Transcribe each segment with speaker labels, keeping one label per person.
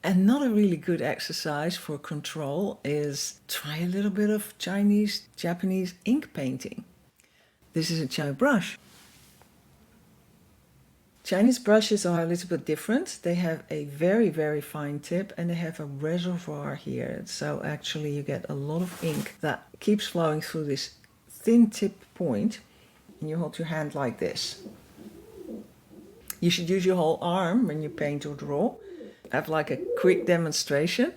Speaker 1: Another really good exercise for control is try a little bit of Chinese, Japanese ink painting. This is a Chai brush. Chinese brushes are a little bit different. They have a very, very fine tip and they have a reservoir here. So actually you get a lot of ink that keeps flowing through this thin tip point, and you hold your hand like this. You should use your whole arm when you paint or draw. I have like a quick demonstration,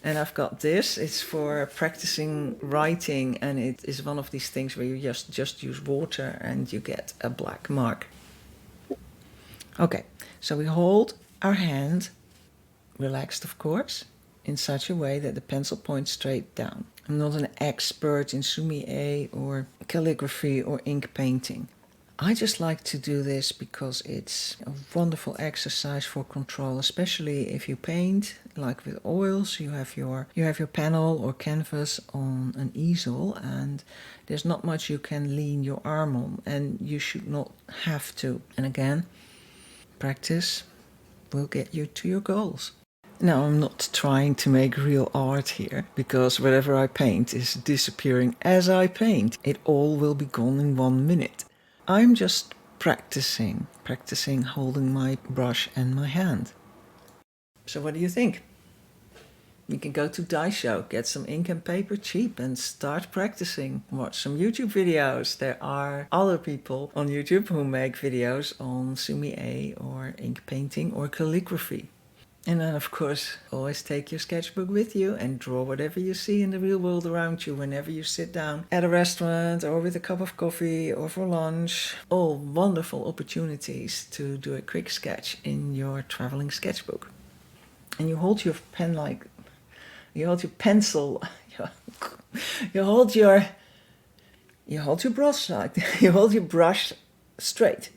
Speaker 1: and I've got this. It's for practicing writing, and it is one of these things where you just use water and you get a black mark. Okay, so we hold our hand, relaxed of course, in such a way that the pencil points straight down. I'm not an expert in sumi-e or calligraphy or ink painting. I just like to do this because it's a wonderful exercise for control, especially if you paint, like with oils. You have your panel or canvas on an easel, and there's not much you can lean your arm on, and you should not have to. And again, practice will get you to your goals. Now, I'm not trying to make real art here, because whatever I paint is disappearing as I paint. It all will be gone in 1 minute. I'm just practicing holding my brush and my hand. So what do you think? You can go to Daisho, get some ink and paper cheap and start practicing. Watch some YouTube videos. There are other people on YouTube who make videos on sumi-e or ink painting or calligraphy. And then, of course, always take your sketchbook with you and draw whatever you see in the real world around you whenever you sit down at a restaurant or with a cup of coffee or for lunch. All wonderful opportunities to do a quick sketch in your traveling sketchbook. And you hold your pen like, you hold your pencil, you hold your brush like, you hold your brush straight.